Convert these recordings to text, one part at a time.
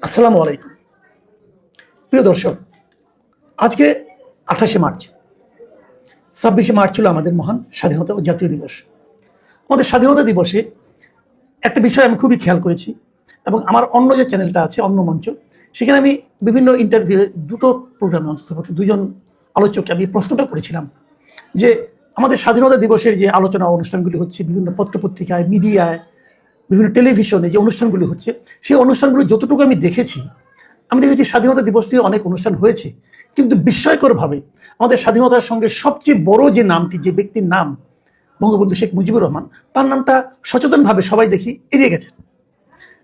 আসসালামু আলাইকুম প্রিয় দর্শক। আজকে 28শে মার্চ, 26শে মার্চ ছিল আমাদের মহান স্বাধীনতা ও জাতীয় দিবস। আমাদের স্বাধীনতা দিবসে একটা বিষয় আমি খুবই খেয়াল করেছি, এবং আমার অন্য যে চ্যানেলটা আছে অন্য মঞ্চ, সেখানে আমি বিভিন্ন ইন্টারভিউ দুটো প্রোগ্রামে অন্ততপক্ষে দুজন আলোচককে আমি প্রশ্নটা করেছিলাম যে আমাদের স্বাধীনতা দিবসের যে আলোচনা অনুষ্ঠানগুলি হচ্ছে বিভিন্ন পত্রপত্রিকায়, মিডিয়ায়, বিভিন্ন টেলিভিশনে যে অনুষ্ঠানগুলি হচ্ছে, সেই অনুষ্ঠানগুলো যতটুকু আমি দেখেছি স্বাধীনতা দিবস নিয়ে অনেক অনুষ্ঠান হয়েছে, কিন্তু বিস্ময়করভাবে আমাদের স্বাধীনতার সঙ্গে সবচেয়ে বড় যে নামটি, যে ব্যক্তির নাম বঙ্গবন্ধু শেখ মুজিবুর রহমান, তার নামটা সচেতনভাবে সবাই দেখি এড়িয়ে গেছেন,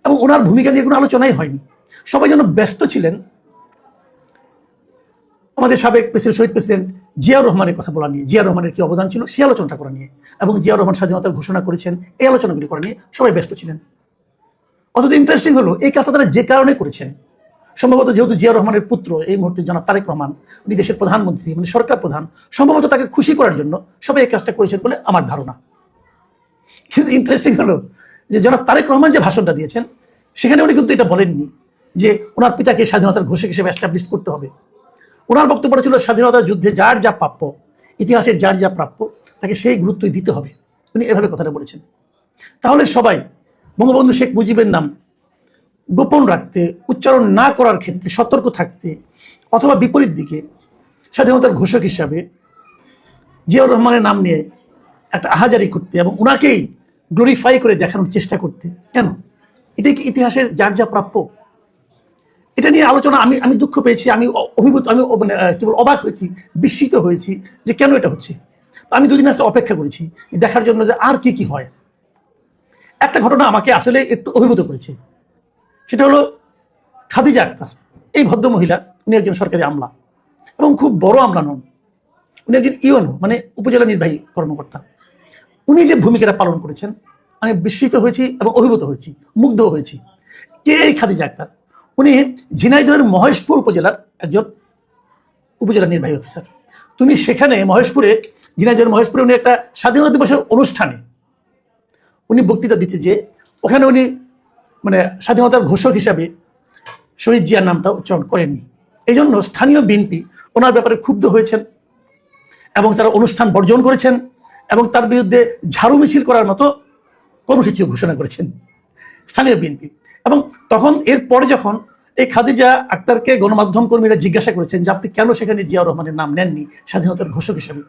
এবং ওনার ভূমিকা নিয়ে কোনো আলোচনাই হয়নি। সবাই যেন ব্যস্ত ছিলেন আমাদের সাবেক প্রেসিডেন্ট, শহীদ প্রেসিডেন্ট জিয়াউর রহমানের কথা বলা নিয়ে, জিয়াউর রহমানের কি অবদান ছিল সেই আলোচনাটা করা নিয়ে, এবং জিয়াউর রহমান স্বাধীনতার ঘোষণা করেছেন এই আলোচনাগুলি করা নিয়ে সবাই ব্যস্ত ছিলেন। অথচ ইন্টারেস্টিং হলো এই কাজটা তারা যে কারণে করেছেন, সম্ভবত যেহেতু জিয়াউর রহমানের পুত্র এই মুহূর্তে জনাব তারেক রহমান, উনি দেশের প্রধানমন্ত্রী, মানে সরকার প্রধান, সম্ভবত তাকে খুশি করার জন্য সবাই এই কাজটা করেছেন বলে আমার ধারণা। কিন্তু ইন্টারেস্টিং হলো যে জনাব তারেক রহমান যে ভাষণটা দিয়েছেন, সেখানে উনি কিন্তু এটা বলেননি যে ওনার পিতাকে স্বাধীনতার ঘোষক হিসেবে এস্টাবলিশ করতে হবে। ওনার বক্তব্য ছিল স্বাধীনতার যুদ্ধে যার যা প্রাপ্য, ইতিহাসের যার যা প্রাপ্য, তাকে সেই গুরুত্বই দিতে হবে। উনি এভাবে কথাটা বলেছেন। তাহলে সবাই বঙ্গবন্ধু শেখ মুজিবের নাম গোপন রাখতে, উচ্চারণ না করার ক্ষেত্রে সতর্ক থাকতে, অথবা বিপরীত দিকে স্বাধীনতার ঘোষক হিসাবে জিয়াউর রহমানের নাম নিয়ে একটা আহাজারি করতে এবং ওনাকেই গ্লোরিফাই করে দেখানোর চেষ্টা করতে কেন? এটাই কি ইতিহাসের যার যা প্রাপ্য? এটা নিয়ে আলোচনা আমি দুঃখ পেয়েছি, আমি অভিভূত, আমি মানে কেবল অবাক হয়েছি, বিস্মিত হয়েছি যে কেন এটা হচ্ছে। আমি দুদিন আসলে অপেক্ষা করেছি দেখার জন্য যে আর কি কি হয়। একটা ঘটনা আমাকে আসলে একটু অভিভূত করেছে, সেটা হলো খাদিজা আক্তার। এই ভদ্র মহিলা, উনি একজন সরকারি আমলা, এবং খুব বড় আমলা নন, উনি একজন ইউএনও মানে উপজেলা নির্বাহী কর্মকর্তা। উনি যে ভূমিকাটা পালন করেছেন, আমি বিস্মিত হয়েছি এবং অভিভূত হয়েছি, মুগ্ধ হয়েছি। কে এই খাদিজা আক্তার? উনি ঝিনাইদহের মহেশপুর উপজেলার একজন উপজেলা নির্বাহী অফিসার। তুমি সেখানে মহেশপুরে, ঝিনাইদহের মহেশপুরে উনি একটা স্বাধীনতা দিবসের অনুষ্ঠানে উনি বক্তৃতা দিচ্ছে যে ওখানে উনি মানে স্বাধীনতার ঘোষক হিসাবে শহীদ জিয়ার নামটা উচ্চারণ করেননি। এই জন্য স্থানীয় বিএনপি ওনার ব্যাপারে ক্ষুব্ধ হয়েছেন এবং তারা অনুষ্ঠান বর্জন করেছেন, এবং তার বিরুদ্ধে ঝাড়ু মিছিল করার মতো কর্মসূচিও ঘোষণা করেছেন স্থানীয় বিএনপি। এবং তখন এরপরে যখন এই খাদিজা আক্তারকে গণমাধ্যম কর্মীরা জিজ্ঞাসা করেছেন যে আপনি কেন সেখানে জিয়াউর রহমানের নাম নেননি স্বাধীনতার ঘোষক হিসাবে,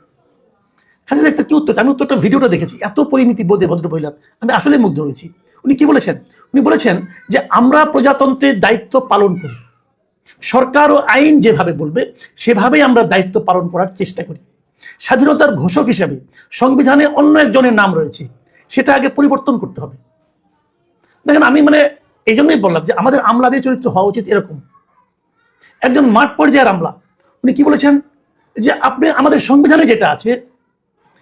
খাদিজা আক্তার কি উত্তর? আমি উত্তরটা ভিডিওটা দেখেছি, এত পরিমিতি বোধে ভদ্রমহিলার, আমি আসলে মুগ্ধ হয়েছি। উনি কি বলেছেন? উনি বলেছেন যে আমরা প্রজাতন্ত্রের দায়িত্ব পালন করি, সরকার ও আইন যেভাবে বলবে সেভাবেই আমরা দায়িত্ব পালন করার চেষ্টা করি। স্বাধীনতার ঘোষক হিসাবে সংবিধানে অন্য একজনের নাম রয়েছে, সেটা আগে পরিবর্তন করতে হবে। দেখেন, আমি মানে এই জন্যই বললাম যে আমাদের আমলাদের চরিত্র হওয়া উচিত এরকম। একজন মাঠ পর্যায়ের আমলা, উনি কি বলেছেন যে আপনি আমাদের সংবিধানে যেটা আছে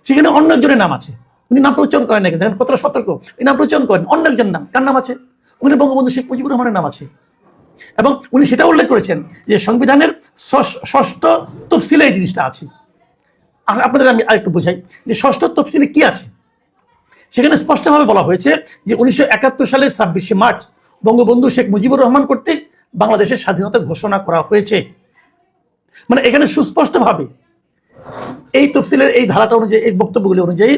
সেখানে অন্য একজনের নাম আছে, উনি নামটা উচ্চারণ করেন না, দেখেন কতটা সতর্ক, এই নামটা উচ্চারণ করেন, অন্য একজন নাম, কার নাম আছে? ওখানে বঙ্গবন্ধু শেখ মুজিবুর রহমানের নাম আছে। এবং উনি সেটা উল্লেখ করেছেন যে সংবিধানের ষষ্ঠ তফসিলে এই জিনিসটা আছে। আর আপনাদের আমি আরেকটু বোঝাই যে ষষ্ঠ তফসিলে কি আছে। সেখানে স্পষ্টভাবে বলা হয়েছে যে 1971 সালের 26শে মার্চ বঙ্গবন্ধু শেখ মুজিবুর রহমান কর্তৃক বাংলাদেশের স্বাধীনতা ঘোষণা করা হয়েছে। মানে এখানে সুস্পষ্টভাবে এই তফসিলের এই ধারাটা অনুযায়ী, এই বক্তব্যগুলি অনুযায়ী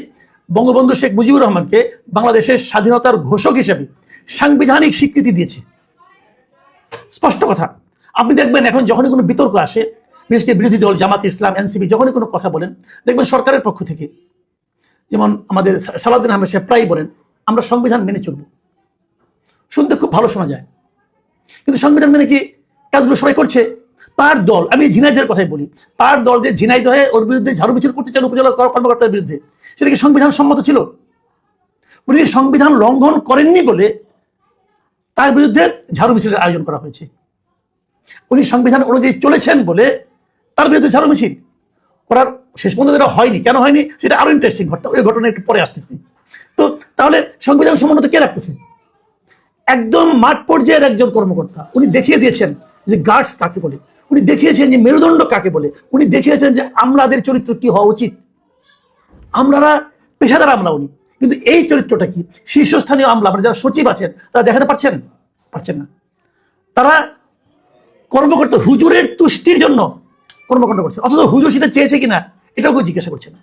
বঙ্গবন্ধু শেখ মুজিবুর রহমানকে বাংলাদেশের স্বাধীনতার ঘোষক হিসেবে সাংবিধানিক স্বীকৃতি দিয়েছে। স্পষ্ট কথা। আপনি দেখবেন এখন যখনই কোনো বিতর্ক আসে, বিশেষ করে বিরোধী দল জামাত ইসলাম, এনসিপি যখনই কোনো কথা বলেন, দেখবেন সরকারের পক্ষ থেকে, যেমন আমাদের সালাউদ্দিন আহমেদ সাহেব প্রায় বলেন আমরা সংবিধান মেনে চলব। শুনতে খুব ভালো শোনা যায়, কিন্তু সংবিধান মেনে কি কাজগুলো সবাই করছে? তার দল, আমি ঝিনাইদহের কথাই বলি, তার দল যে ঝিনাইদহে ওর বিরুদ্ধে ঝাড়ু মিছিল করতে চাইল উপজেলা কর্মকর্তার বিরুদ্ধে, সেটা কি সংবিধান সম্মত ছিল? উনি সংবিধান লঙ্ঘন করেননি বলে তার বিরুদ্ধে ঝাড়ু মিছিলের আয়োজন করা হয়েছে। উনি সংবিধান অনুযায়ী চলেছেন বলে তার বিরুদ্ধে ঝাড়ু মিছিল করার শেষ পর্যন্ত এটা হয়নি। কেন হয়নি সেটা আরো ইন্টারেস্টিং ঘটনা, ওই ঘটনা একটু পরে আসতেছি। তো তাহলে সংবিধান সম্মত কে রাখতেছে? একদম মাঠ পর্যায়ের একজন কর্মকর্তা। উনি দেখিয়ে দিয়েছেন যে গার্ডস কাকে বলে, উনি দেখিয়েছেন যে মেরুদণ্ড কাকে বলে, উনি দেখিয়েছেন যে আমলাদের চরিত্র কি হওয়া উচিত। আমলারা পেশাদার আমলা উনি, কিন্তু এই চরিত্রটা কি শীর্ষস্থানীয় আমলা মানে যারা সচিব আছেন তারা দেখাতে পারছেন না। তারা কর্মকর্তা হুজুরের তুষ্টির জন্য কর্মকাণ্ড করছে, অথচ হুজুর সেটা চেয়েছে কিনা এটাও কেউ জিজ্ঞাসা করছে না।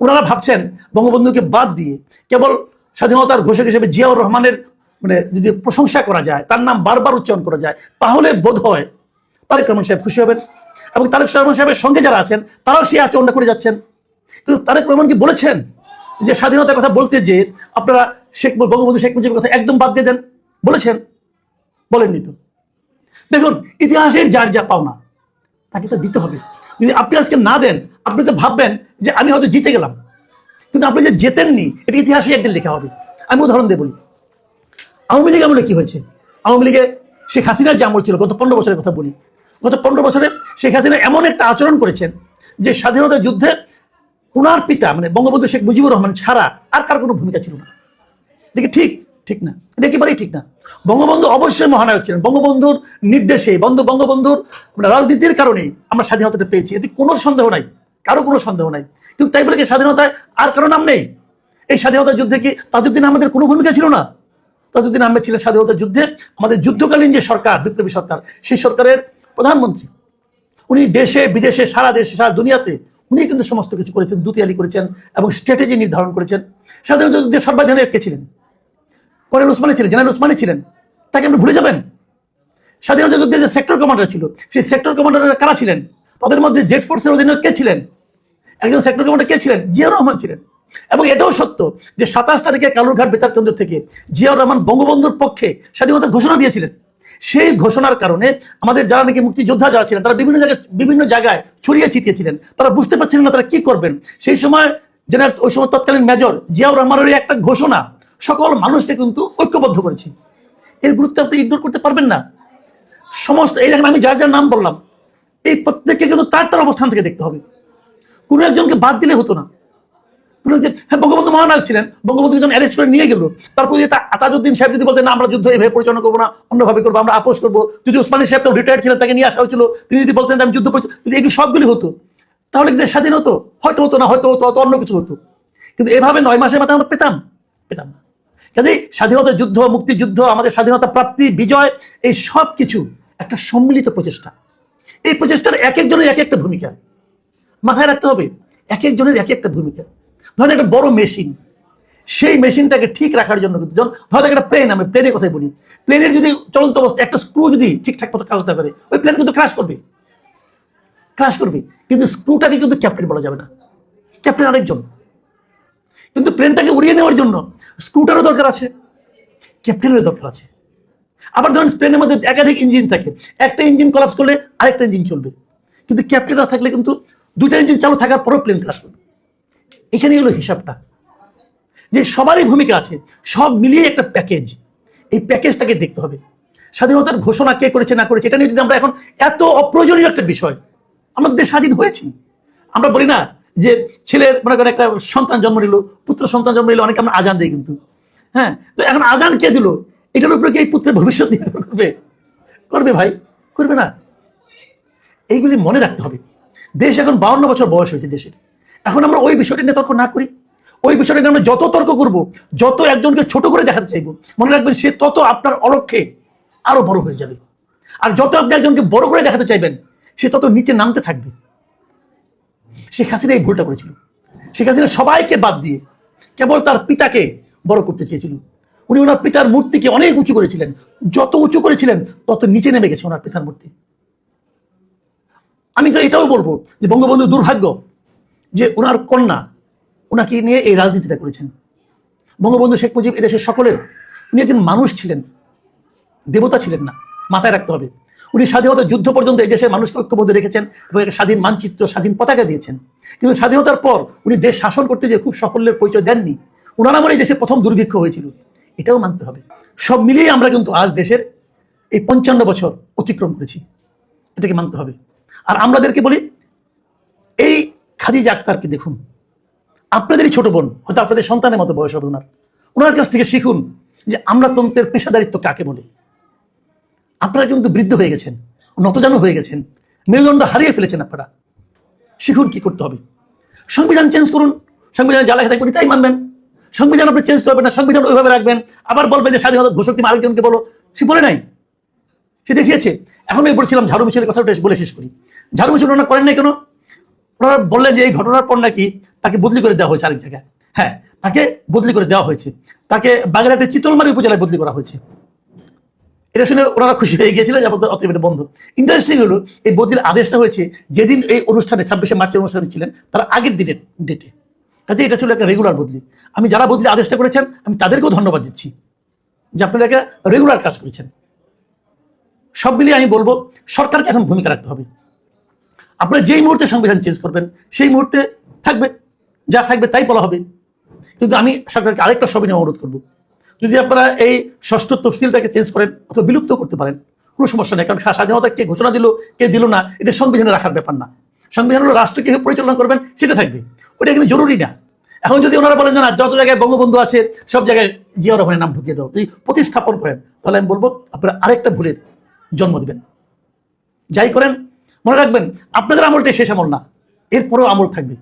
ওনারা ভাবছেন বঙ্গবন্ধুকে বাদ দিয়ে কেবল স্বাধীনতার ঘোষক হিসেবে জিয়াউর রহমানের মানে যদি প্রশংসা করা যায়, তার নাম বারবার উচ্চারণ করা যায়, তাহলে বোধ হয় তারেক রহমান সাহেব খুশি হবেন এবং তারেক রহমান সাহেবের সঙ্গে যারা আছেন তারাও সেই আচরণটা করে যাচ্ছেন। কিন্তু তারেক রহমান কি বলেছেন যে স্বাধীনতার কথা বলতে যে আপনারা বঙ্গবন্ধু শেখ মুজিবের কথা একদম বাদ দিয়ে দেন? বলেছেন? বলেননি তো। দেখুন, ইতিহাসের যার যা পাওনা তাকে তো দিতে হবে। যদি আপনি আজকে না দেন, আপনি তো ভাববেন যে আমি হয়তো জিতে গেলাম, কিন্তু আপনি যে জেতেননি এটা ইতিহাসে একদিন লেখা হবে। আমি উদাহরণ দিয়ে বলি, আওয়ামী লীগ আমলে কি হয়েছে? আওয়ামী লীগে শেখ হাসিনার যে আমল ছিল, গত 15 বছরের কথা বলি, গত 15 বছরে শেখ হাসিনা এমন একটা আচরণ করেছেন যে স্বাধীনতা যুদ্ধে ওনার পিতা মানে বঙ্গবন্ধু শেখ মুজিবুর রহমান ছাড়া আর কার কোনো ভূমিকা ছিল না। এটা ঠিক ঠিক না, এটা একেবারেই ঠিক না। বঙ্গবন্ধু অবশ্যই মহানায়ক ছিলেন, বঙ্গবন্ধুর নির্দেশে বঙ্গবন্ধুর রাজনীতির কারণেই আমরা স্বাধীনতাটা পেয়েছি, এতে কোনো সন্দেহ নাই, কারো কোনো সন্দেহ নাই। কিন্তু তাই বলে কি স্বাধীনতায় আর কারো নাম নেই? এই স্বাধীনতা যুদ্ধে কি তাজউদ্দিন আহমেদের কোনো ভূমিকা ছিল না? তাজউদ্দিন আহমেদ ছিলেন স্বাধীনতা যুদ্ধে আমাদের যুদ্ধকালীন যে সরকার, বিপ্লবী সরকার, সেই সরকারের প্রধানমন্ত্রী। উনি দেশে বিদেশে সারা দেশে সারা দুনিয়াতে উনি কিন্তু সমস্ত কিছু করেছেন, দুতিয়ালি করেছেন এবং স্ট্র্যাটেজি নির্ধারণ করেছেন। স্বাধীনতা যুদ্ধের সর্বাধিনায়ক কে ছিলেন? কর্নেল ওসমানী ছিলেন, জেনারেল ওসমানী ছিলেন। তাকে আপনি ভুলে যাবেন? স্বাধীনতা যুদ্ধের যে সেক্টর কমান্ডার ছিল, সেই সেক্টর কমান্ডাররা কারা ছিলেন? তাদের মধ্যে জেড ফোর্সের অধিনায়ক কে ছিলেন? একজন সেক্টর কমান্ডার কে ছিলেন? জিয়াউর রহমান ছিলেন। এবং এটাও সত্য যে 27 তারিখে কালুরঘাট বেতার কেন্দ্র থেকে জিয়াউর রহমান বঙ্গবন্ধুর পক্ষে স্বাধীনতার ঘোষণা দিয়েছিলেন। সেই ঘোষণার কারণে আমাদের যারা নাকি মুক্তিযোদ্ধা যারা ছিলেন তারা বিভিন্ন জায়গায় ছড়িয়ে ছিটিয়েছিলেন, তারা বুঝতে পারছিলেন না তারা কি করবেন। সেই সময় জেনারেল, ওই সময় তৎকালীন মেজর জিয়াউর রহমানের একটা ঘোষণা সকল মানুষকে কিন্তু ঐক্যবদ্ধ করেছে। এর গুরুত্ব আপনি ইগনোর করতে পারবেন না। সমস্ত এই দেখেন আমি যার যার নাম বললাম, এই প্রত্যেককে কিন্তু তার তার অবস্থান থেকে দেখতে হবে, কোনো একজনকে বাদ দিলে হতো না। হ্যাঁ, বঙ্গবন্ধু মহানায়ক ছিলেন, বঙ্গবন্ধু যখন অ্যারেস্ট করে নিয়ে গেল, তারপর তাজউদ্দিন সাহেব যদি বলতেন না আমরা যুদ্ধ এভাবে পরিচালনা করবো না, অন্যভাবে করবো, আমরা আপোষ করবো, যদি ওসমানী সাহেব তো রিটায়ার্ড ছিলেন, তাকে নিয়ে আসা হয়েছিল, তিনি যদি বলতেন আমি যুদ্ধ যদি এগুলো সবগুলি হতো, তাহলে কি স্বাধীন হতো? হয়তো হতো না, হয়তো হতো, অন্য কিছু হতো। কিন্তু এভাবে 9 মাসের মাথায় আমরা পেতাম না। কাজেই স্বাধীনতা যুদ্ধ, মুক্তিযুদ্ধ, আমাদের স্বাধীনতা প্রাপ্তি, বিজয়, এই সব কিছু একটা সম্মিলিত প্রচেষ্টা। এই প্রচেষ্টার এক একজনের এক একটা ভূমিকা মাথায় রাখতে হবে, এক একজনের এক একটা ভূমিকা। ধরেন একটা বড় মেশিন, সেই মেশিনটাকে ঠিক রাখার জন্য কিন্তু ধরেন একটা প্লেন, আমি প্লেনের কথাই বলি, প্লেনের যদি চলন্ত অবস্থা একটা স্ক্রু যদি ঠিকঠাক মতো কাজ করতে পারে, ওই প্লেন কিন্তু ক্রাশ করবে। কিন্তু স্ক্রুটাকে কিন্তু ক্যাপ্টেন বলা যাবে না, ক্যাপ্টেন আরেকজন। কিন্তু প্লেনটাকে উড়িয়ে নেওয়ার জন্য স্ক্রুটারও দরকার আছে, ক্যাপ্টেনেরও দরকার আছে। আবার ধরেন প্লেনের মধ্যে একাধিক ইঞ্জিন থাকে, একটা ইঞ্জিন কলাপস করলে আরেকটা ইঞ্জিন চলবে, কিন্তু ক্যাপ্টেন না থাকলে কিন্তু দুইটা ইঞ্জিন চালু থাকার পরও প্লেন ক্রাশ করবে। এখানে হলো হিসাবটা, যে সবারই ভূমিকা আছে, সব মিলিয়ে একটা প্যাকেজ। এই প্যাকেজটাকে দেখতে হবে। স্বাধীনতার ঘোষণা কে করেছে না করেছে এটা নিয়ে যদি আমরা এখন এত অপ্রয়োজনীয় একটা বিষয়, আমাদের দেশ স্বাধীন হয়েছি, আমরা বলি না যে ছেলের মনে করেন একটা সন্তান জন্ম নিল, পুত্র সন্তান জন্ম নিল, অনেকে আমরা আজান দিই কিন্তু। হ্যাঁ, তো এখন আজান কে দিল? এটার উপরে কি এই পুত্রের ভবিষ্যৎ নির্ভর করবে ভাই? করবে না। এইগুলি মনে রাখতে হবে। দেশ এখন 52 বছর বয়স হয়েছে দেশের, এখন আমরা ওই বিষয়টা নিয়ে তর্ক না করি। ওই বিষয়টা নিয়ে আমরা যত তর্ক করব, যত একজনকে ছোট করে দেখাতে চাইবো, মনে রাখবেন সে তত আপনার অলক্ষ্যে আরো বড় হয়ে যাবে। আর যত আপনি একজনকে বড় করে দেখাতে চাইবেন, সে তত নিচে নামতে থাকবে। শেখ হাসিনা এই ভুলটা করেছিল। শেখ হাসিনা সবাইকে বাদ দিয়ে কেবল তার পিতাকে বড় করতে চেয়েছিল। উনি ওনার পিতার মূর্তিকে অনেক উঁচু করেছিলেন, যত উঁচু করেছিলেন তত নিচে নেমে গেছে ওনার পিতার মূর্তি। আমি তো এটাও বলবো যে বঙ্গবন্ধু দুর্ভাগ্য যে ওনার কন্যা ওনাকে নিয়ে এই রাজনীতিটা করেছেন। বঙ্গবন্ধু শেখ মুজিব এদেশের সকলের, উনি একজন মানুষ ছিলেন, দেবতা ছিলেন না, মাথায় রাখতে হবে। উনি স্বাধীনতা যুদ্ধ পর্যন্ত এই দেশের মানুষকে ঐক্যবদ্ধ রেখেছেন এবং একটা স্বাধীন মানচিত্র, স্বাধীন পতাকা দিয়েছেন। কিন্তু স্বাধীনতার পর উনি দেশ শাসন করতে গিয়ে খুব সাফল্যের পরিচয় দেননি। ওনার আমলে এই দেশের প্রথম দুর্ভিক্ষ হয়েছিল, এটাও মানতে হবে। সব মিলিয়ে আমরা কিন্তু আজ দেশের এই 55 বছর অতিক্রম করেছি, এটাকে মানতে হবে। আর আমাদেরকে বলি, এই খাদিজা আক্তারকে দেখুন, আপনাদেরই ছোট বোন, হয়তো আপনাদের সন্তানের মতো বয়স হবে ওনার কাছ থেকে শিখুন যে আমলাতন্ত্রের পেশাদারিত্ব কাকে বলে। আপনারা কিন্তু বৃদ্ধ হয়ে গেছেন, নতজানু হয়ে গেছেন, মেরুদণ্ড হারিয়ে ফেলেছেন। আপনারা শিখুন কি করতে হবে। সংবিধান চেঞ্জ করুন, সংবিধানে যা লেখা থাকবে তাই মানবেন। সংবিধান আপনি চেঞ্জ করবেন না, সংবিধান ওইভাবে রাখবেন। আবার বলবেন যে স্বাধীনতা ঘোষক তুমি আরেকজনকে বলো, সে বলে নাই। সে দেখিয়েছে। এখন আমি বলছিলাম ঝাড়ু মিছিলের কথাটা বলে শেষ করি। ঝাড়ু মিছিল ওনারা করেন নাই কেন? ওনারা বললেন যে এই ঘটনার পর নাকি তাকে বদলি করে দেওয়া হয়েছে আরেক জায়গায়। হ্যাঁ, তাকে বদলি করে দেওয়া হয়েছে, তাকে বাগেরহাটের চিতলমারি উপজেলায় বদলি করা হয়েছে। এটা শুনে ওনারা খুশি হয়ে গিয়েছিল যে অতএব এটা বন্ধ। ইন্টারেস্টিং হলো এই বদলির আদেশটা হয়েছে যেদিন এই অনুষ্ঠানে 26শে মার্চের অনুষ্ঠানে ছিলেন তার আগের দিনের ডেটে। কাজে এটা ছিল একটা রেগুলার বদলি। আমি যারা বদলি আদেশটা করেছেন আমি তাদেরকেও ধন্যবাদ দিচ্ছি যে আপনারা একটা রেগুলার কাজ করেছেন। সব মিলিয়ে আমি বলবো সরকারকে এখন ভূমিকা রাখতে হবে। আপনারা যেই মুহূর্তে সংবিধান চেঞ্জ করবেন সেই মুহূর্তে থাকবে, যা থাকবে তাই বলা হবে। কিন্তু আমি সরকারকে আরেকটা সবিনয় অনুরোধ করবো, যদি আপনারা এই ষষ্ঠ তফসিলটাকে চেঞ্জ করেন অথবা বিলুপ্ত করতে পারেন, কোনো সমস্যা নেই। কারণ স্বাধীনতা কে ঘোষণা দিল কে দিল না এটা সংবিধানে রাখার ব্যাপার না। সংবিধান হলো রাষ্ট্র কিভাবে পরিচালনা করবেন সেটা থাকবে, ওটা কিন্তু জরুরি না। এখন যদি ওনারা বলেন যে না যত জায়গায় বঙ্গবন্ধু আছে সব জায়গায় জিয়া রহমানের নাম ঢুকিয়ে দাও, যদি প্রতিস্থাপন করেন তাহলে আমি বলবো আপনারা আরেকটা ভুলের জন্ম দিবেন। যাই করেন মনে রাখবেন আপনাদের আমলটাই শেষ আমল না, এরপরেও আমল থাকবে।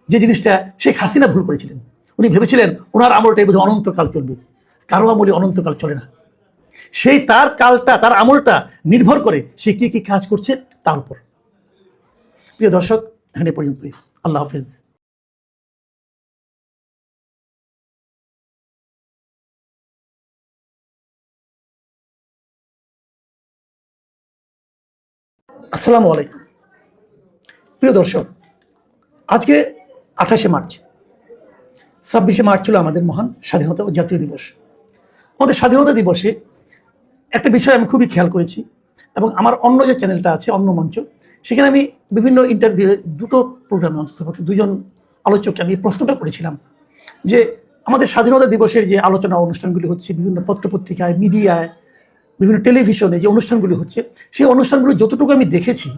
যে জিনিসটা শেখ হাসিনা ভুল করেছিলেন, উনি ভেবেছিলেন ওনার আমলটাই বোধহয় অনন্তকাল চলবে। কারো আমলে অনন্তকাল চলে না। সেই তার কালটা তার আমলটা নির্ভর করে সে কি কি কাজ করছে তার উপর। প্রিয় দর্শক, এখানে পর্যন্তই। আল্লাহ হাফেজ। আসসালামু আলাইকুম। প্রিয় দর্শক, আজকে 28শে মার্চ, 26শে মার্চ ছিল আমাদের মহান স্বাধীনতা ও জাতীয় দিবস। আমাদের স্বাধীনতা দিবসে একটা বিষয় আমি খুবই খেয়াল করেছি, এবং আমার অন্য যে চ্যানেলটা আছে অন্য মঞ্চ, সেখানে আমি বিভিন্ন ইন্টারভিউ দুটো প্রোগ্রামে অন্ততপক্ষে দুজন আলোচককে আমি প্রশ্নটা করেছিলাম যে আমাদের স্বাধীনতা দিবসের যে আলোচনা অনুষ্ঠানগুলি হচ্ছে বিভিন্ন পত্রপত্রিকায়, মিডিয়ায়, বিভিন্ন টেলিভিশনে যে অনুষ্ঠানগুলি হচ্ছে, সেই অনুষ্ঠানগুলো যতটুকু আমি দেখেছি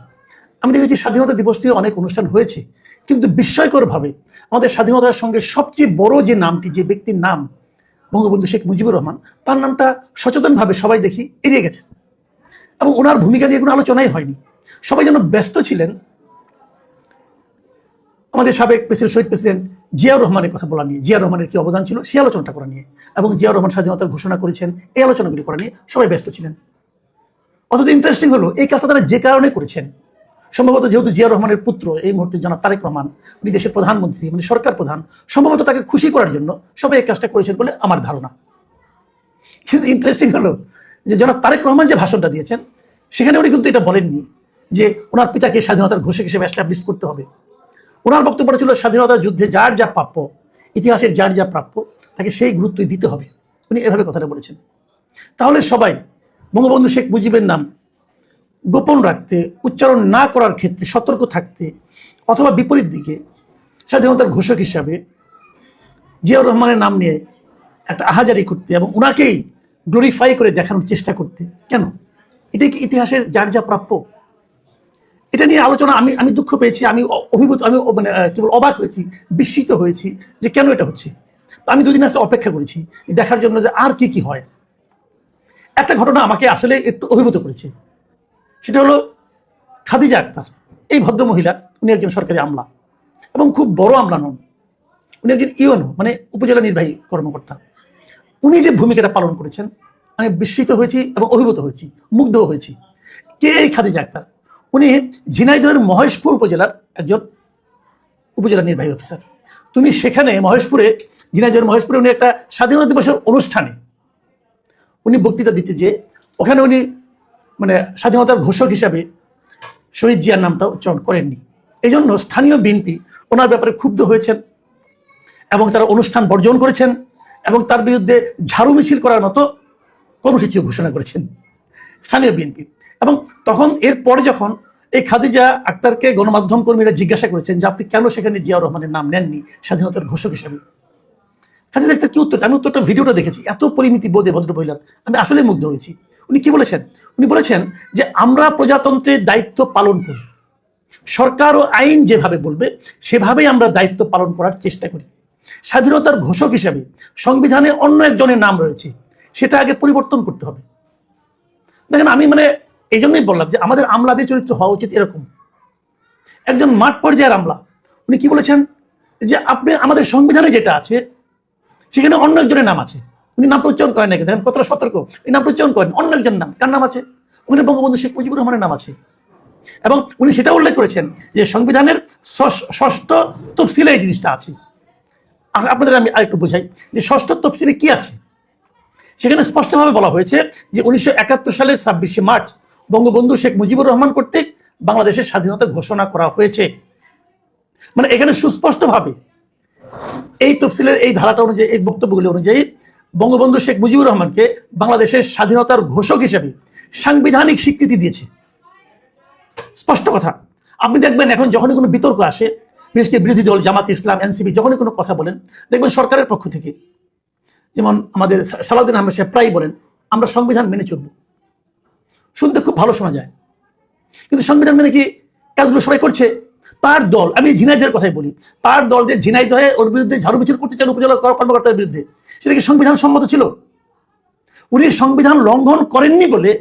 স্বাধীনতা দিবস নিয়ে অনেক অনুষ্ঠান হয়েছে, কিন্তু বিস্ময়করভাবে আমাদের স্বাধীনতার সঙ্গে সবচেয়ে বড় যে নামটি, যে ব্যক্তির নাম বঙ্গবন্ধু শেখ মুজিবুর রহমান, তার নামটা সচেতনভাবে সবাই দেখি এড়িয়ে গেছে, এবং ওনার ভূমিকা নিয়ে কোনো আলোচনাই হয়নি। সবাই যেন ব্যস্ত ছিলেন আমাদের সাবেক প্রেসিডেন্ট, শহীদ প্রেসিডেন্ট জিয়াউর রহমানের কথা বলা নিয়ে, জিয়া রহমানের কি অবদান ছিল সেই আলোচনাটা করা নিয়ে, এবং জিয়াউর রহমান স্বাধীনতার ঘোষণা করেছেন এই আলোচনাগুলি করা নিয়ে সবাই ব্যস্ত ছিলেন। অথচ ইন্টারেস্টিং হলো এই কাজটা তারা যে কারণে করেছেন, সম্ভবত যেহেতু জিয়া রহমানের পুত্র এই মুহূর্তে জনাব তারেক রহমান, উনি দেশের প্রধানমন্ত্রী, মানে সরকার প্রধান, সম্ভবত তাকে খুশি করার জন্য সবাই এই কাজটা করেছেন বলে আমার ধারণা। কিন্তু ইন্টারেস্টিং হলো যে জনাব তারেক রহমান যে ভাষণটা দিয়েছেন সেখানে উনি কিন্তু এটা বলেননি যে ওনার পিতাকে স্বাধীনতার ঘোষক হিসেবে এস্টাবলিশ করতে হবে। ওনার বক্তব্যটা ছিল স্বাধীনতা যুদ্ধে যার যা প্রাপ্য, ইতিহাসের যার যা প্রাপ্য তাকে সেই গুরুত্বই দিতে হবে। উনি এভাবে কথাটা বলেছেন। তাহলে সবাই বঙ্গবন্ধু শেখ মুজিবের নাম গোপন রাখতে, উচ্চারণ না করার ক্ষেত্রে সতর্ক থাকতে, অথবা বিপরীত দিকে স্বাধীনতার ঘোষক হিসাবে জিয়াউর রহমানের নাম নিয়ে একটা আহাজারি করতে এবং ওনাকেই গ্লোরিফাই করে দেখানোর চেষ্টা করতে কেন? এটাই কি ইতিহাসের যার যা প্রাপ্য? এটা নিয়ে আলোচনা আমি দুঃখ পেয়েছি, আমি অভিভূত, আমি মানে কেবল অবাক হয়েছি, বিস্মিত হয়েছি যে কেন এটা হচ্ছে। আমি দুদিন আসলে অপেক্ষা করেছি দেখার জন্য যে আর কি কি হয়। একটা ঘটনা আমাকে আসলে একটু অভিভূত করেছে, সেটা হলো খাদিজা আক্তার। এই ভদ্রমহিলা, উনি একজন সরকারি আমলা এবং খুব বড় আমলা নন, উনি একজন ইউএনও মানে উপজেলা নির্বাহী কর্মকর্তা। উনি যে ভূমিকাটা পালন করেছেন আমি বিস্মিত হয়েছি এবং অভিভূত হয়েছি, মুগ্ধ হয়েছি। কে এই খাদিজা আক্তার? উনি ঝিনাইদহের মহেশপুর উপজেলার একজন উপজেলা নির্বাহী অফিসার। তুমি সেখানে মহেশপুরে, ঝিনাইদহের মহেশপুরে উনি একটা স্বাধীনতা দিবসের অনুষ্ঠানে উনি বক্তৃতা দিচ্ছে যে ওখানে উনি মানে স্বাধীনতার ঘোষক হিসাবে শহীদ জিয়ার নামটা উচ্চারণ করেননি। এই জন্য স্থানীয় বিএনপি ওনার ব্যাপারে ক্ষুব্ধ হয়েছেন এবং তারা অনুষ্ঠান বর্জন করেছেন এবং তার বিরুদ্ধে ঝাড়ু মিছিল করার মতো কর্মসূচিও ঘোষণা করেছেন স্থানীয় বিএনপি। এবং তখন এরপরে যখন এই খাদিজা আক্তারকে গণমাধ্যম কর্মীরা জিজ্ঞাসা করেছেন যে আপনি কেন সেখানে জিয়াউর রহমানের নাম নেননি স্বাধীনতার ঘোষক হিসাবে, খাদিজা আক্তার কি উত্তর? আমি উত্তরটা ভিডিওটা দেখেছি, এত পরিমিতি বোধে ভদ্রমহিলার, আমি আসলে মুগ্ধ হয়েছি। উনি কি বলেছেন? উনি বলেছেন যে আমরা প্রজাতন্ত্রের দায়িত্ব পালন করি, সরকার ও আইন যেভাবে বলবে সেভাবেই আমরা দায়িত্ব পালন করার চেষ্টা করি। স্বাধীনতার ঘোষক হিসাবে সংবিধানে অন্য একজনের নাম রয়েছে, সেটা আগে পরিবর্তন করতে হবে। দেখেন, আমি মানে এই জন্যই বললাম যে আমাদের আমলাদের চরিত্র হওয়া উচিত এরকম। একজন মাঠ পর্যায়ের আমলা, উনি কি বলেছেন যে আপনি আমাদের সংবিধানে যেটা আছে সেখানে অন্য একজনের নাম আছে, উনি নামটা উচ্চারণ করেন নাকি, দেখেন কতটা সতর্ক, এই নামটা উচ্চারণ করেন, অন্য একজনের নাম। কার নাম আছে? ওখানে বঙ্গবন্ধু শেখ মুজিবুর রহমানের নাম আছে, এবং উনি সেটা উল্লেখ করেছেন যে সংবিধানের ষষ্ঠ তফসিলে এই জিনিসটা আছে। আপনাদের আমি আরেকটু বোঝাই যে ষষ্ঠ তফসিলে কি আছে। সেখানে স্পষ্টভাবে বলা হয়েছে যে 1971 সালের 26শে মার্চ বঙ্গবন্ধু শেখ মুজিবুর রহমান কর্তৃক বাংলাদেশের স্বাধীনতা ঘোষণা করা হয়েছে। মানে এখানে সুস্পষ্টভাবে এই তফসিলের এই ধারাটা অনুযায়ী, এই বক্তব্যগুলি অনুযায়ী বঙ্গবন্ধু শেখ মুজিবুর রহমানকে বাংলাদেশের স্বাধীনতার ঘোষক হিসেবে সাংবিধানিক স্বীকৃতি দিয়েছে। স্পষ্ট কথা। আপনি দেখবেন এখন যখনই কোনো বিতর্ক আসে, বিশেষ করে বিরোধী দল জামাত ইসলাম, এনসিপি যখনই কোনো কথা বলেন, দেখবেন সরকারের পক্ষ থেকে, যেমন আমাদের সালাউদ্দিন আহমেদ সাহেব প্রায় বলেন আমরা সংবিধান মেনে চলব। শুনতে খুব ভালো শোনা যায়, কিন্তু সংবিধান মেনে কি কাজগুলো সবাই করছে? তার দল, আমি ঝিনাইদহের কথাই বলি, তার দল যে ঝিনাইদহে ওর বিরুদ্ধে ঝাড়ু মিছিল করতে চান উপজেলা কর্মকর্তার বিরুদ্ধে, সেটা কি সংবিধান সম্মত ছিল? উনি সংবিধান লঙ্ঘন করেননি বলে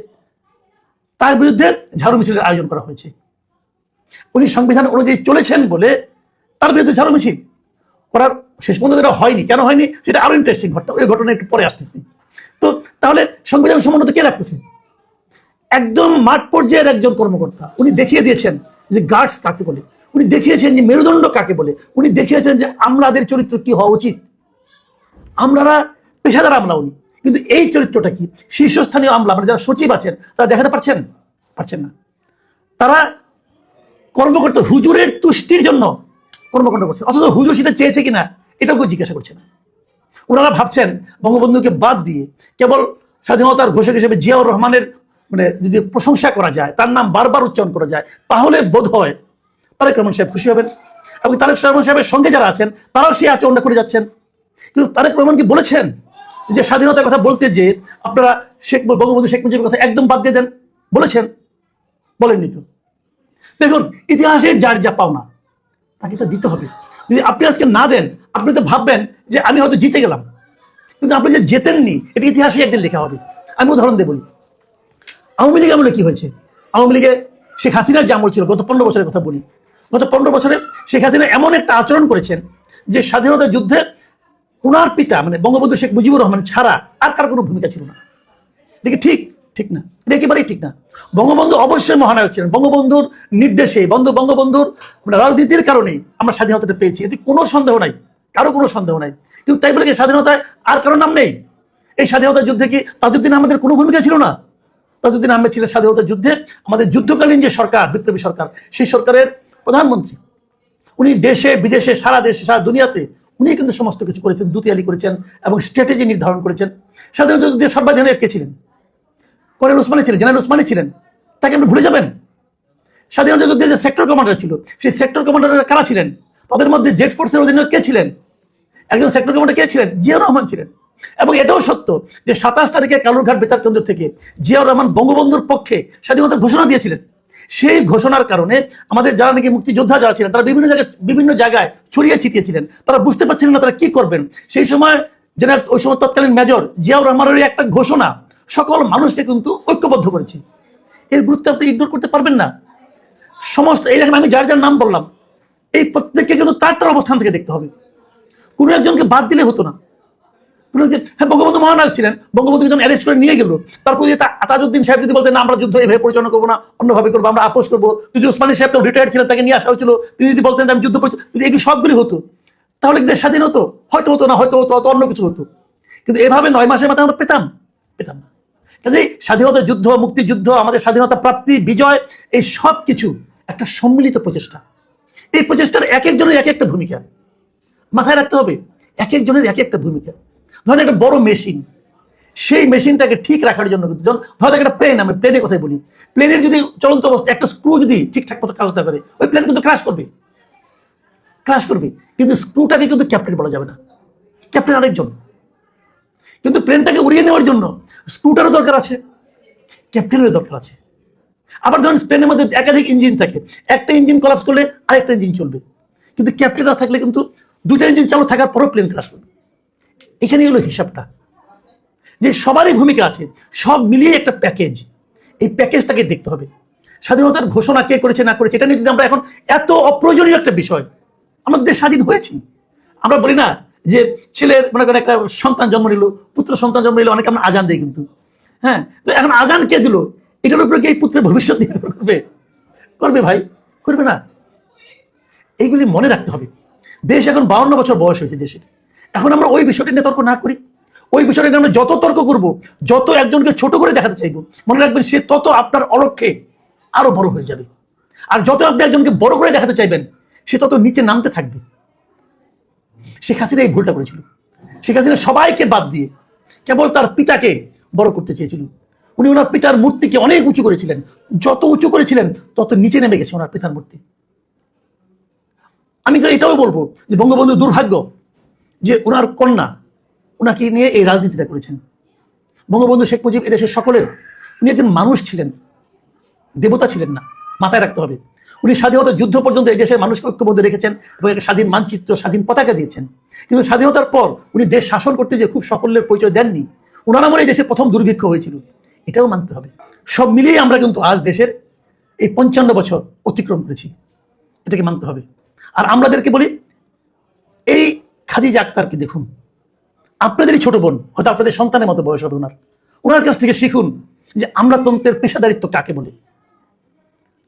তার বিরুদ্ধে ঝাড়ু মিছিলের আয়োজন করা হয়েছে। উনি সংবিধান অনুযায়ী চলেছেন বলে তার বিরুদ্ধে ঝাড়ু মিছিল করার শেষ পর্যন্ত এটা হয়নি। কেন হয়নি সেটা আরো ইন্টারেস্টিং ঘটনা, ওই ঘটনা একটু পরে আসতেছি। তো তাহলে সংবিধান সম্মত কে রাখতেছে? একদম মাঠ পর্যায়ের একজন কর্মকর্তা। উনি দেখিয়ে দিয়েছেন যে গার্ডস কাকে বলে, উনি দেখিয়েছেন যে মেরুদণ্ড কাকে বলে, উনি দেখিয়েছেন যে আমলাদের চরিত্র কি হওয়া উচিত। আমলারা পেশাদার আমলা উনি, কিন্তু এই চরিত্রটা কি শীর্ষস্থানীয় আমলা মানে যারা সচিব আছেন তারা দেখাতে পারছেন না। তারা কর্মকর্তা হুজুরের তুষ্টির জন্য কর্মকাণ্ড করছে, অথচ হুজুর সেটা চেয়েছে কিনা এটাও কেউ জিজ্ঞাসা করছে না। ওনারা ভাবছেন বঙ্গবন্ধুকে বাদ দিয়ে কেবল স্বাধীনতার ঘোষক হিসেবে জিয়াউর রহমানের মানে যদি প্রশংসা করা যায়, তার নাম বারবার উচ্চারণ করা যায়, তাহলে বোধ হয় তারেক রহমান সাহেব খুশি হবেন, এবং তারেক রহমান সাহেবের সঙ্গে যারা আছেন তারাও সেই আচরণটা করে যাচ্ছেন। কিন্তু তারেক রহমান কি বলেছেন যে স্বাধীনতার কথা বলতে যে আপনারা বঙ্গবন্ধু শেখ মুজিবের কথা একদম বাদ দিয়ে দেন? বলেছেন? বলেননি তো। দেখুন, ইতিহাসের যার যা পাওনা তাকে তো দিতে হবে। যদি আপনি আজকে না দেন, আপনি তো ভাববেন যে আমি হয়তো জিতে গেলাম, কিন্তু আপনি যে জেতেননি এটা ইতিহাসে একদিন লেখা হবে। আমি উদাহরণ দিয়ে বলি, আওয়ামী লীগ আমলে কি হয়েছে? আওয়ামী লীগে শেখ হাসিনার যে আমল ছিল, গত 15 বছরের কথা বলি, গত 15 বছরে শেখ হাসিনা এমন একটা আচরণ করেছেন যে স্বাধীনতা যুদ্ধে ওনার পিতা মানে বঙ্গবন্ধু শেখ মুজিবুর রহমান ছাড়া আর কার কোনো ভূমিকা ছিল না। এটা ঠিক না, এটা একেবারেই ঠিক না। বঙ্গবন্ধু অবশ্যই মহানায়ক ছিলেন, বঙ্গবন্ধুর নির্দেশে, বঙ্গবন্ধুর রাজনীতির কারণেই আমরা স্বাধীনতাটা পেয়েছি, এতে কোনো সন্দেহ নাই, কারো কোনো সন্দেহ নাই। কিন্তু তাই বলে কি স্বাধীনতায় আর কারো নাম নেই? এই স্বাধীনতা যুদ্ধে কি তাজউদ্দিন আহমেদের কোনো ভূমিকা ছিল না? তাজউদ্দিন আহমেদ ছিলেন স্বাধীনতা যুদ্ধে আমাদের যুদ্ধকালীন যে সরকার, বিপ্লবী সরকার, সেই সরকারের প্রধানমন্ত্রী। উনি দেশে বিদেশে সারা দেশে সারা দুনিয়াতে উনি কিন্তু সমস্ত কিছু করেছেন, দুতিয়ালি করেছেন এবং স্ট্র্যাটেজি নির্ধারণ করেছেন। স্বাধীনতা যুদ্ধে সর্বাধিনায়ক কে ছিলেন? কর্নেল ওসমানী ছিলেন, জেনারেল ওসমানী ছিলেন। তাকে আপনি ভুলে যাবেন? স্বাধীনতা যুদ্ধে যে সেক্টর কমান্ডার ছিল, সেই সেক্টর কমান্ডাররা কারা ছিলেন? তাদের মধ্যে জেড ফোর্সের অধিনায়ক কে ছিলেন? একজন সেক্টর কমান্ডার কে ছিলেন? জিয়াউর রহমান ছিলেন। এবং এটাও সত্য যে 27 তারিখে কালুরঘাট বেতার কেন্দ্র থেকে জিয়াউর রহমান বঙ্গবন্ধুর পক্ষে স্বাধীনতার ঘোষণা দিয়েছিলেন। সেই ঘোষণার কারণে আমাদের যারা নাকি মুক্তিযোদ্ধা যারা ছিলেন তারা বিভিন্ন জায়গায় ছড়িয়ে ছিটিয়েছিলেন। তারা বুঝতে পারছিলেন না তারা কি করবেন। সেই সময় ওই সময় তৎকালীন মেজর জিয়াউর রহমানের একটা ঘোষণা সকল মানুষকে কিন্তু ঐক্যবদ্ধ করেছে। এর গুরুত্ব আপনি ইগনোর করতে পারবেন না। সমস্ত এই দেখেন আমি যার যার নাম বললাম, এই প্রত্যেককে কিন্তু তার অবস্থান থেকে দেখতে হবে। কোনো একজনকে বাদ দিলে হতো না। হ্যাঁ, বঙ্গবন্ধু মহানায়ক ছিলেন, বঙ্গবন্ধু যখন অ্যারেস্ট করে নিয়ে গেল, তারপর তাজউদ্দিন সাহেব যদি বলতেন না আমরা যুদ্ধ এভাবে পরিচালনা করবো না, অন্যভাবে করবো, আমরা আপোষ করবো, যদি ওসমানী সাহেব তো রিটায়ার্ড ছিলেন, তাকে নিয়ে আসা হয়েছিল, তিনি যদি বলতেন আমি যুদ্ধ যদি এগুলি সবগুলি হতো, তাহলে কি দেশ স্বাধীন হতো? হয়তো হতো না, হয়তো হতো অন্য কিছু হতো। কিন্তু এভাবে 9 মাসের মাথায় আমরা পেতাম না। কাজেই স্বাধীনতা যুদ্ধ, মুক্তিযুদ্ধ, আমাদের স্বাধীনতা প্রাপ্তি, বিজয়, এই সব কিছু একটা সম্মিলিত প্রচেষ্টা। এই প্রচেষ্টার এক একজনের এক একটা ভূমিকা মাথায় রাখতে হবে, এক একজনের এক একটা ভূমিকা। ধরেন একটা বড় মেশিন, সেই মেশিনটাকে ঠিক রাখার জন্য কিন্তু ধরেন একটা প্লেন, আমি প্লেনের কথাই বলি, প্লেনের যদি চলন্ত অবস্থা একটা স্ক্রু যদি ঠিকঠাক মতো কাজ না করে, ওই প্লেন কিন্তু ক্রাশ করবে। কিন্তু স্ক্রুটাকে কিন্তু ক্যাপ্টেন বলা যাবে না, ক্যাপ্টেন আরেকজন। কিন্তু প্লেনটাকে উড়িয়ে নেওয়ার জন্য স্ক্রুটারও দরকার আছে, ক্যাপ্টেনেরও দরকার আছে। আবার ধরেন প্লেনের মধ্যে একাধিক ইঞ্জিন থাকে, একটা ইঞ্জিন কলাপস করলে আরেকটা ইঞ্জিন চলবে, কিন্তু ক্যাপ্টেন না থাকলে কিন্তু দুইটা ইঞ্জিন চালু থাকার পরও প্লেন ক্রাশ করবে। এখানেই হলো হিসাবটা, যে সবারই ভূমিকা আছে, সব মিলিয়ে একটা প্যাকেজ। এই প্যাকেজটাকে দেখতে হবে। স্বাধীনতার ঘোষণা কে করেছে না করেছে এটা নিয়ে যদি আমরা এখন এত অপ্রয়োজনীয় একটা বিষয়, আমাদের দেশ স্বাধীন হয়েছি, আমরা বলি না যে ছেলের মনে করেন একটা সন্তান জন্ম নিল, পুত্র সন্তান জন্ম নিল, অনেকে আমরা আজান দিই কিন্তু, হ্যাঁ, তো এখন আজান কে দিল? এটার উপরে কি এই পুত্রের ভবিষ্যৎ নির্ভর করবে? করবে ভাই, করবে না। এইগুলি মনে রাখতে হবে। দেশ এখন 52 বছর বয়স হয়েছে দেশের। এখন আমরা ওই বিষয়টা নিয়ে তর্ক না করি। ওই বিষয়টা নিয়ে আমরা যত তর্ক করব, যত একজনকে ছোট করে দেখাতে চাইব, মনে রাখবেন সে তত আপনার অলক্ষ্যে আরো বড় হয়ে যাবে। আর যত আপনি একজনকে বড় করে দেখাতে চাইবেন, সে তত নিচে নামতে থাকবে। শেখ হাসিনা এই ভুলটা করেছিল। শেখ হাসিনা সবাইকে বাদ দিয়ে কেবল তার পিতাকে বড় করতে চেয়েছিল। উনি ওনার পিতার মূর্তিকে অনেক উঁচু করেছিলেন। যত উঁচু করেছিলেন তত নিচে নেমে গেছে ওনার পিতার মূর্তি। আমি তো এটাও বলবো যে বঙ্গবন্ধু দুর্ভাগ্য যে ওনার কন্যা ওনাকে নিয়ে এই রাজনীতিটা করেছেন। বঙ্গবন্ধু শেখ মুজিব এদেশের সকলের, উনি একজন মানুষ ছিলেন, দেবতা ছিলেন না, মাথায় রাখতে হবে। উনি স্বাধীনতা যুদ্ধ পর্যন্ত এই দেশের মানুষকে ঐক্যবদ্ধ রেখেছেন এবং একটা স্বাধীন মানচিত্র, স্বাধীন পতাকা দিয়েছেন। কিন্তু স্বাধীনতার পর উনি দেশ শাসন করতে যে খুব সাফল্যের পরিচয় দেননি। ওনার আমলে এই দেশে প্রথম দুর্ভিক্ষ হয়েছিল, এটাও মানতে হবে। সব মিলিয়ে আমরা কিন্তু আজ দেশের এই 55 বছর অতিক্রম করেছি, এটাকে মানতে হবে। আর আমাদেরকে বলি, এই খাদিজা আক্তারকে দেখুন, আপনাদেরই ছোট বোন, হয়তো আপনাদের সন্তানের মতো বয়স হবে ওনার। ওনার কাছ থেকে শিখুন যে আমলাতন্ত্রের পেশাদারিত্ব কাকে বলে।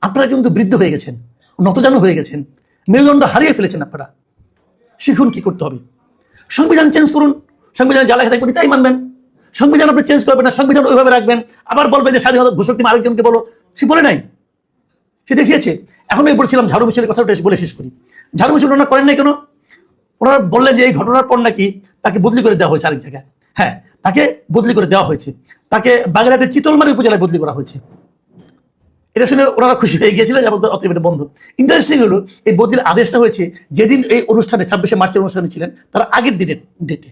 আপনারা কিন্তু বৃদ্ধ হয়ে গেছেন, নতজানু হয়ে গেছেন, মেরুদণ্ড হারিয়ে ফেলেছেন। আপনারা শিখুন কি করতে হবে। সংবিধান চেঞ্জ করুন, সংবিধানে যা লেখা থাকবে তাই মানবেন। সংবিধান আপনি চেঞ্জ করবেন না, সংবিধান ওইভাবে রাখবেন। আবার বলবে যে স্বাধীনতা ঘোষক তুমি আরেকজনকে বলো, সে বলে নাই, সে দেখিয়েছে। এখন আমি বলছিলাম ঝাড়ু মিছিলের কথাটা বলে শেষ করি। ঝাড়ু মিছিল ওনারা করেন নাই কেন? ওনারা বললেন যে এই ঘটনার পর নাকি তাকে বদলি করে দেওয়া হয়েছে আরেক জায়গায়। হ্যাঁ, তাকে বদলি করে দেওয়া হয়েছে, তাকে বাগেরহাটের চিতলমারি উপজেলায় বদলি করা হয়েছে। এটা শুনে ওনারা খুশি হয়ে গিয়েছিল যে অতএব বন্ধ। ইন্টারেস্টিং হলো, এই বদলির আদেশটা হয়েছে যেদিন এই অনুষ্ঠানে 26শে মার্চের অনুষ্ঠানে ছিলেন তার আগের দিনের ডেটে।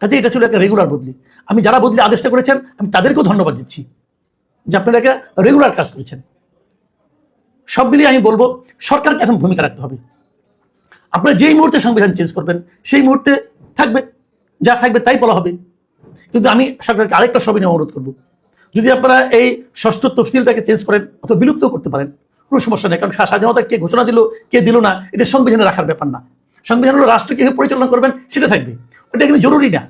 কাজে এটা ছিল একটা রেগুলার বদলি। আমি যারা বদলি আদেশটা করেছেন আমি তাদেরকেও ধন্যবাদ দিচ্ছি যে আপনারা একটা রেগুলার কাজ করেছেন। সব মিলিয়ে আমি বলবো সরকারকে এখন ভূমিকা রাখতে হবে। আপনারা যেই মুহূর্তে সংবিধান চেঞ্জ করবেন সেই মুহূর্তে থাকবে, যা থাকবে তাই বলা হবে। কিন্তু আমি সরকারকে আরেকটা সবিনয় অনুরোধ করবো, যদি আপনারা এই ষষ্ঠ তফসিলটাকে চেঞ্জ করেন অথবা বিলুপ্ত করতে পারেন, কোনো সমস্যা নেই। কারণ স্বাধীনতা কে ঘোষণা দিল কে দিল না এটা সংবিধানে রাখার ব্যাপার না। সংবিধান হলো রাষ্ট্র কিভাবে পরিচালনা করবেন সেটা থাকবে, ওটা কিন্তু জরুরি না।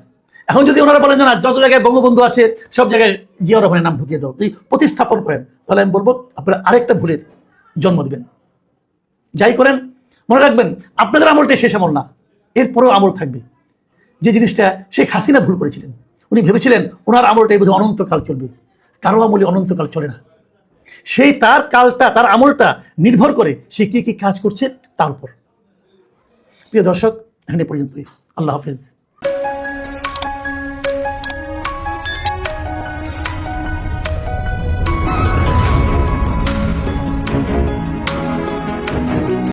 এখন যদি ওনারা বলেন যে না, যত জায়গায় বঙ্গবন্ধু আছে সব জায়গায় জিয়াউর রহমানের নাম ঢুকিয়ে দাও, এই প্রতিস্থাপন করেন, তাহলে আমি বলবো আপনারা আরেকটা ভুলের জন্ম দিবেন। যাই করেন মনে রাখবেন আপনাদের আমলটাই শেষ আমল না, এরপরেও আমল থাকবে। যে জিনিসটা শেখ হাসিনা ভুল করেছিলেন, উনি ভেবেছিলেন ওনার আমলটাই বোধহয় অনন্তকাল চলবে। কারো আমলে অনন্তকাল চলে না। সেই তার কালটা, তার আমলটা নির্ভর করে সে কি কি কাজ করছে তার উপর। প্রিয় দর্শক, এখানে পর্যন্তই। আল্লাহ হাফেজ।